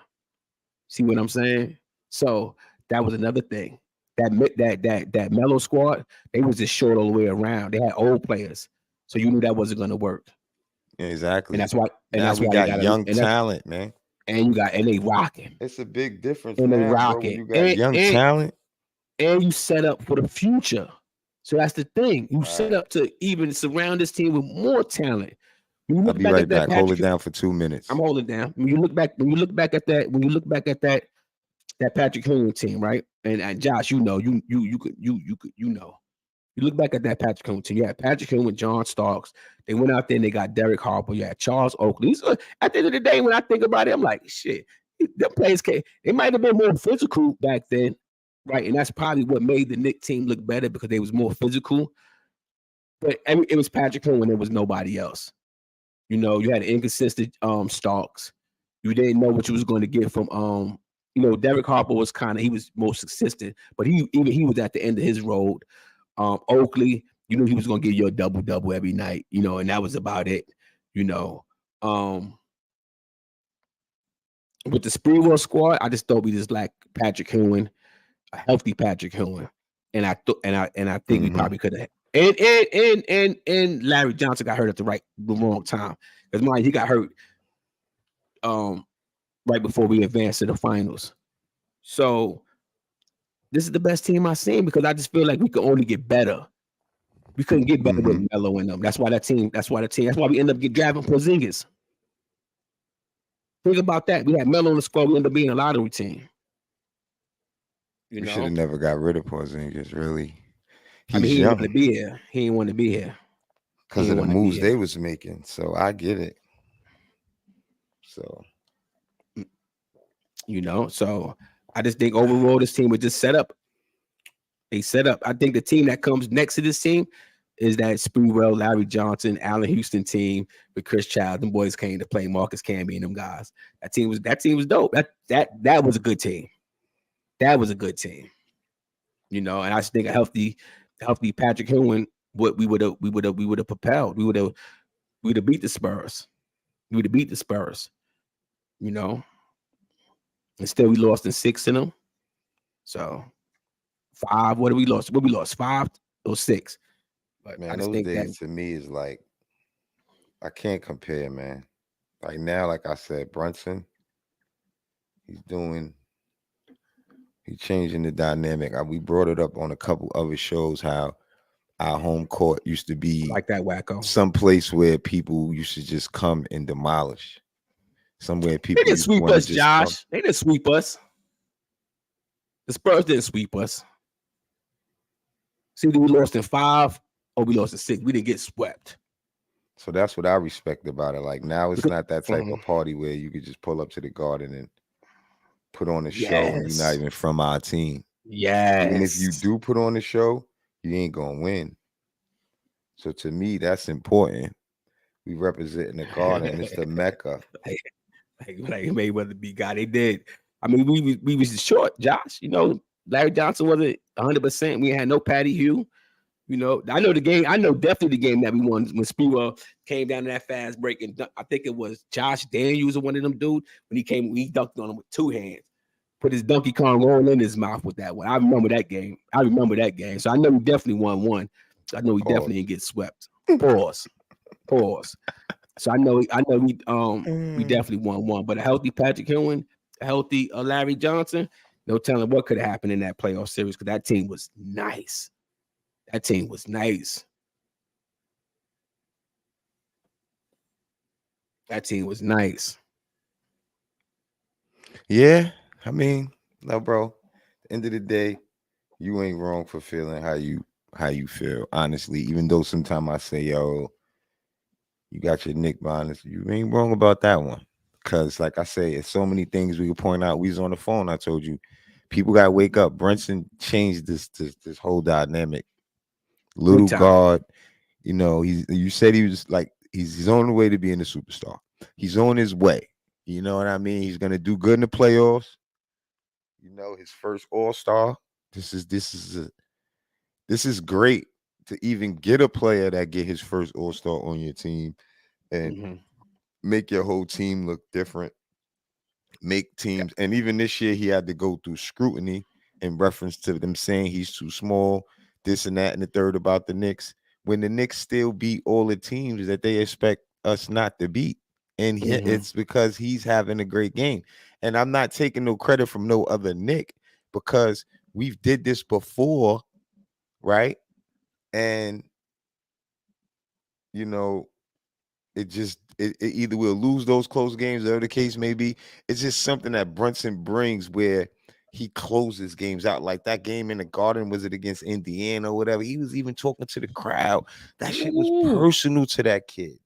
See what I'm saying? So that was another thing. That Melo squad, they was just short all the way around. They had old players, so you knew that wasn't going to work. Exactly. And that's why. And now that's we why got young talent, man. And they rocking. It's a big difference And they now, bro. rocking. When you got young talent, and you set up for the future. So that's the thing. You set right. up to even surround this team with more talent. I'll be right back. Hold it down for 2 minutes. I'm holding down. When you look back at that Patrick Ewing team, right? And Josh, you know, you know. You look back at that Patrick Ewing team. You had Patrick Ewing, John Starks. They went out there and they got Derek Harper. You had Charles Oakley. So at the end of the day, when I think about it, I'm like, shit, the players they might have been more physical back then, right? And that's probably what made the Knicks team look better because they was more physical. But it was Patrick Ewing. There was nobody else. You know, you had inconsistent Starks. You didn't know what you was going to get from you know, Derek Harper was he was most consistent, but he was at the end of his road. Oakley, you knew he was going to get you a double every night, you know, and that was about it, you know. With the Speedwell squad, I just thought we just lacked Patrick Ewing, a healthy Patrick Ewing, and I think we probably could have. And Larry Johnson got hurt at the wrong time because he got hurt right before we advanced to the finals. So this is the best team I've seen because I just feel like we could only get better. We couldn't get better with Melo in them. That's why we end up drafting Porzingis. Think about that. We had Melo in the squad. We ended up being a lottery team. We should have never got rid of Porzingis, really. He didn't want to be here. He didn't want to be here. Because of the moves they was making. So I get it. So. You know, so I just think overall this team was just set up. They set up. I think the team that comes next to this team is that Speedwell, Larry Johnson, Allen Houston team with Chris Child. Them boys came to play, Marcus Camby and them guys. That team was dope. That was a good team. That was a good team. You know, and I just think a healthy Patrick Ewing, we would have propelled. We would have beat the Spurs. We would have beat the Spurs. You know. Instead, we lost in 6 in them. So 5. What did we lost? What we lost? 5 or 6. But man, those days to me is like I can't compare, man. Like now, like I said, Brunson, he's changing the dynamic. We brought it up on a couple other shows how our home court used to be like that wacko. Some place where people used to just come and demolish. Somewhere people they didn't sweep us, Josh. They didn't sweep us. The Spurs didn't sweep us. See, we lost in 5 or we lost in 6. We didn't get swept. So that's what I respect about it. Like now it's not that type Mhm. of party where you could just pull up to the Garden and put on a show and you're not Yes. even from our team. Even if you Yes. do put on the show, you ain't gonna win. So to me, that's important. We representing the Garden. It's the Mecca. Like Mayweather beat God. They did. I mean, we was short, Josh. You know, Larry Johnson wasn't 100%. We had no Patty Hugh. You know, I know the game. I know definitely the game that we won when Speedwell came down to that fast break, and I think it was Josh Daniels or one of them dudes when he dunked on him with two hands, put his Donkey Kong roll in his mouth with that one. I remember that game. So I know we definitely won one. I know we definitely didn't get swept. Pause. So I know we definitely won one. But a healthy Patrick Ewing, a healthy Larry Johnson, no telling what could have happened in that playoff series because that team was nice. That team was nice. That team was nice. Yeah, I mean, no, bro. End of the day, you ain't wrong for feeling how you feel. Honestly, even though sometimes I say, yo, you got your Nick Bonus, you ain't wrong about that one. Cause like I say, it's so many things we could point out. We was on the phone. I told you, people gotta wake up. Brunson changed this whole dynamic. Big Little time. guard, you said he was like he's on the way to being a superstar. He's on his way. You know what I mean? He's gonna do good in the playoffs. His first All-Star. This is great to even get a player that get his first All-Star on your team and Mm-hmm. make your whole team look different. Make teams, and even this year he had to go through scrutiny in reference to them saying he's too small, this and that, and the third about the Knicks. When the Knicks still beat all the teams that they expect us not to beat, and it's because he's having a great game. And I'm not taking no credit from no other Knick because we've did this before, right? And you know, it either we'll lose those close games, or the case may be. It's just something that Brunson brings where he closes games out. Like that game in the Garden, was it against Indiana or whatever? He was even talking to the crowd. That shit was personal to that kid.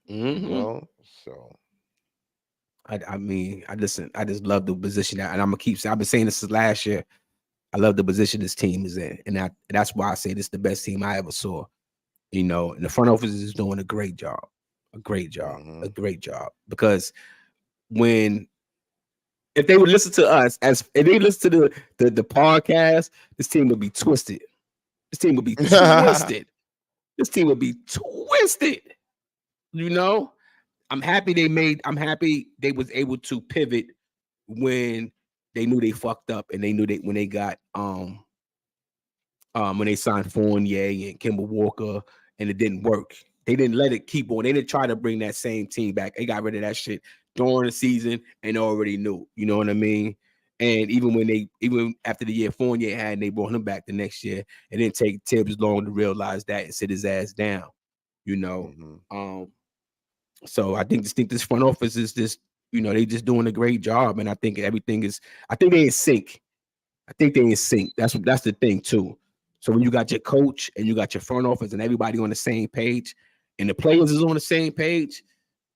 So I mean, I just love the position that, and I'm gonna keep saying. I've been saying this since last year. I love the position this team is in, and that's why I say this is the best team I ever saw. And the front office is doing a great job, because if they would listen to us, if they listen to the podcast, this team would be twisted. This team would be twisted. I'm happy they was able to pivot when they knew they fucked up, and they knew when they got when they signed Fournier and Kemba Walker, and it didn't work. They didn't let it keep on. They didn't try to bring that same team back. They got rid of that shit during the season and already knew. You know what I mean? And even after the year Fournier had, and they brought him back the next year, it didn't take Tibbs long to realize that and sit his ass down. So I think this front office is just, they just doing a great job, and I think everything is. I think they in sync. That's the thing too. So when you got your coach and you got your front office and everybody on the same page, and the players is on the same page,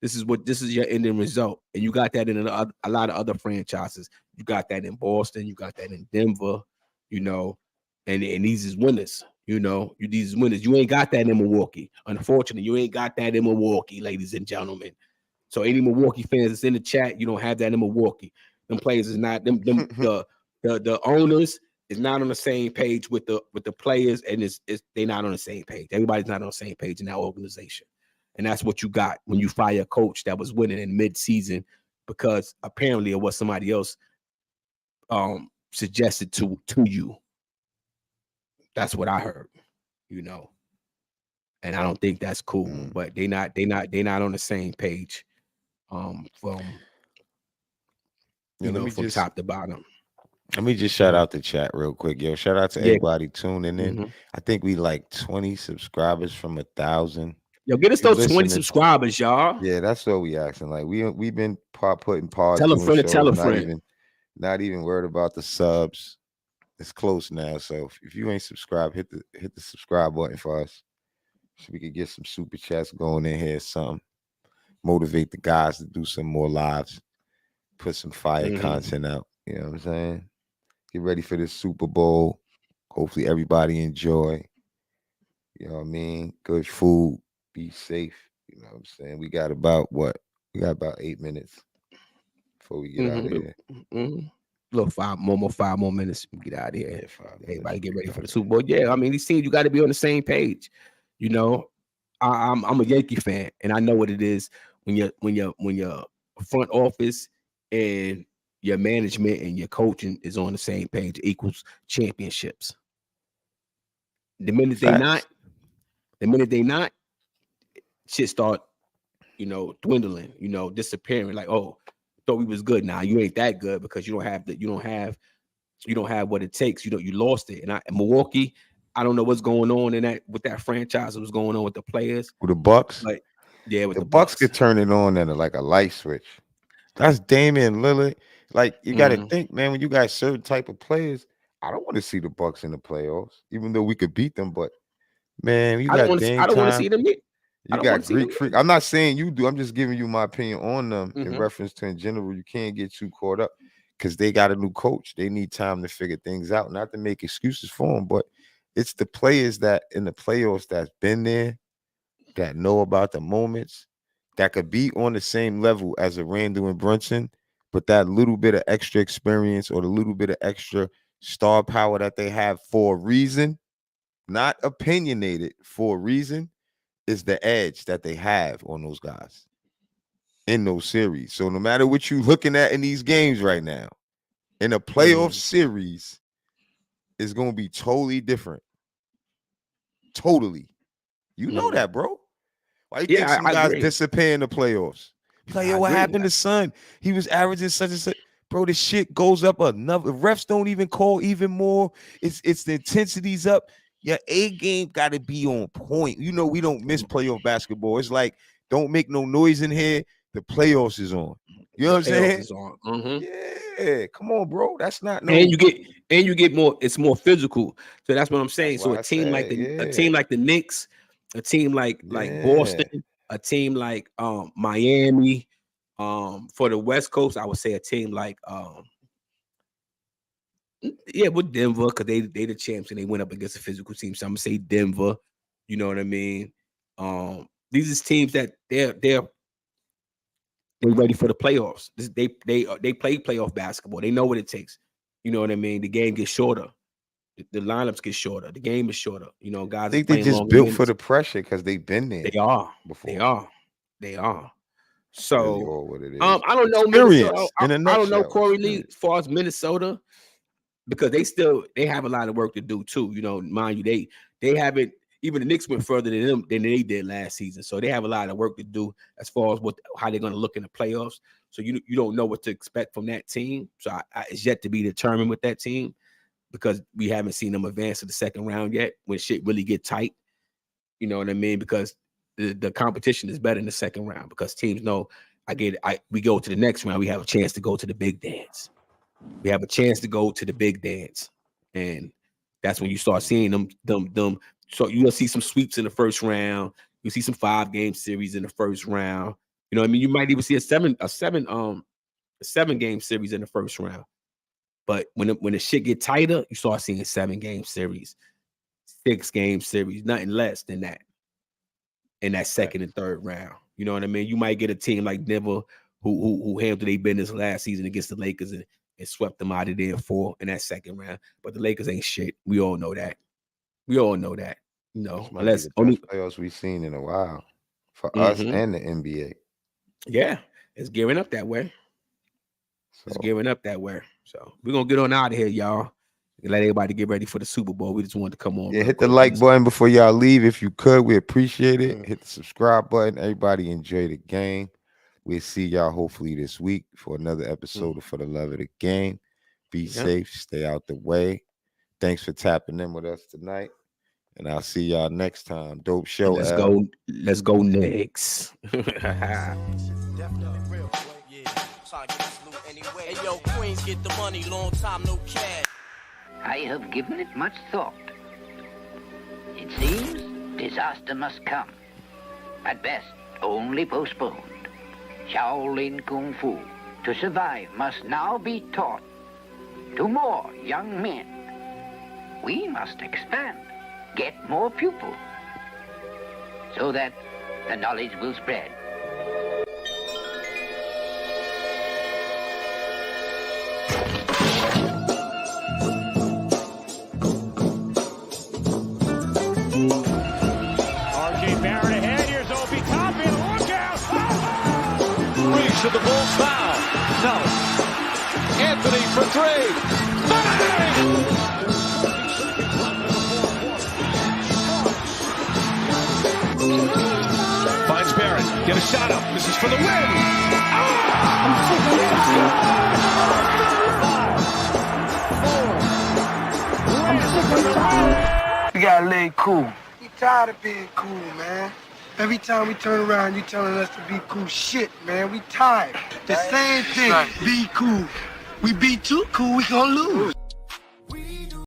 this is your ending result. And you got that in a lot of other franchises. You got that in Boston. You got that in Denver. And these is winners. These winners. You ain't got that in Milwaukee. Unfortunately, you ain't got that in Milwaukee, ladies and gentlemen. So any Milwaukee fans that's in the chat, you don't have that in Milwaukee. Them players is not them the owners is not on the same page with the players, and they're not on the same page. Everybody's not on the same page in that organization. And that's what you got when you fire a coach that was winning in mid-season, because apparently it was somebody else suggested to you. That's what I heard, and I don't think that's cool. But they're not on the same page from from top to bottom. Let me just shout out the chat real quick. Yo, shout out to everybody tuning in. I think we like 20 subscribers from 1,000. Yo, get us those 20 subscribers, y'all. Yeah, that's what we asking. Like we've been putting pods. Tell a friend to tell a friend. Not even worried about the subs. It's close now. So if you ain't subscribed, hit the subscribe button for us. so we could get some super chats going in here, something. Motivate the guys to do some more lives, put some fire content out. You know what I'm saying? Get ready for this Super Bowl. Hopefully everybody enjoy. You know what I mean? Good food. Be safe. You know what I'm saying? We got about 8 minutes before we get out of here. Look, 5 more minutes. We get out of here. Yeah, Everybody get ready for the Super Bowl. Yeah, I mean, these teams, you got to be on the same page. You know, I'm a Yankee fan, and I know what it is when your front office and your management and your coaching is on the same page equals championships. The minute they not, shit start, dwindling, disappearing. Like, oh, thought we was good. Now you ain't that good because you don't have what it takes. You lost it. And Milwaukee, I don't know what's going on with that franchise. What's going on with the players? With the Bucks? Like, yeah, with the Bucks could turn it on at like a light switch. That's Damian Lillard. Like, you got to think, man, when you got certain type of players, I don't want to see the Bucks in the playoffs, even though we could beat them. But man, I don't want to see them. You got Greek freak. I'm not saying you do. I'm just giving you my opinion on them in reference to in general. You can't get too caught up because they got a new coach. They need time to figure things out, not to make excuses for them, but it's the players that in the playoffs that's been there, that know about the moments, that could be on the same level as a Randall and Brunson, but that little bit of extra experience or the little bit of extra star power that they have for a reason, not opinionated, for a reason, is the edge that they have on those guys in those series. So no matter what you're looking at in these games right now, in a playoff series, it's going to be totally different. Totally. You know that, bro. Why you think some guys disappear in the playoffs? Like, yo, what happened to Son? He was averaging such and such. Bro, this shit goes up another. Refs don't even call even more. It's the intensity's up. Your A game got to be on point. You know, we don't miss playoff basketball. It's like, don't make no noise in here. The playoffs is on. You know what I'm saying? Yeah, come on, bro. That's not no. And you get more. It's more physical. So that's what I'm saying. So a team like the Knicks, a team like Boston, a team like Miami, for the West Coast, I would say a team like with Denver, because they the champs and they went up against a physical team. So I'm gonna say Denver. You know what I mean? These is teams that they're ready for the playoffs. They play playoff basketball. They know what it takes. You know what I mean? The game gets shorter. The lineups get shorter. The game is shorter. You know, guys. I think they just built for the pressure because they've been there. They are before. They are. So what it is. I don't know Minnesota. I don't know Corey Lee as far as Minnesota, because they have a lot of work to do too. You know, mind you, they haven't. Even the Knicks went further than they did last season, so they have a lot of work to do as far as how they're going to look in the playoffs. So you don't know what to expect from that team. So it's yet to be determined with that team, because we haven't seen them advance to the second round yet when shit really get tight. You know what I mean? Because the competition is better in the second round, because teams know we go to the next round, we have a chance to go to the big dance. We have a chance to go to the big dance, and that's when you start seeing them. So you'll see some sweeps in the first round. You'll see some 5-game series in the first round. You know what I mean? You might even see a seven game series in the first round. But when the shit get tighter, you start seeing 7-game series, 6-game series, nothing less than that in that second and third round. You know what I mean? You might get a team like Denver who handled their business last season against the Lakers and swept them out of there in that second round. But the Lakers ain't shit. We all know that. You know, unless only playoffs we've seen in a while for us and the NBA. Yeah, it's gearing up that way. So we're gonna get on out of here, y'all. Let everybody get ready for the Super Bowl. We just wanted to come on. Yeah, hit the like button before y'all leave if you could. We appreciate it. Hit the subscribe button. Everybody enjoy the game. We'll see y'all hopefully this week for another episode of For the Love of the Game. Be safe, stay out the way. Thanks for tapping in with us tonight. And I'll see y'all next time. Dope show. Let's go Knicks. Hey, yo, Queens get the money, long time no cash. I have given it much thought. It seems disaster must come. At best, only postponed. Shaolin Kung Fu, to survive, must now be taught to more young men. We must expand, get more pupils, so that the knowledge will spread. To the Bulls foul. No. Anthony for three. Bang! Finds Barrett. Get a shot up. This is for the win. We gotta lay cool. We tired of being cool, man. Every time we turn around, you telling us to be cool. Shit, man, we tired. The same thing, be cool. We be too cool, we gonna lose.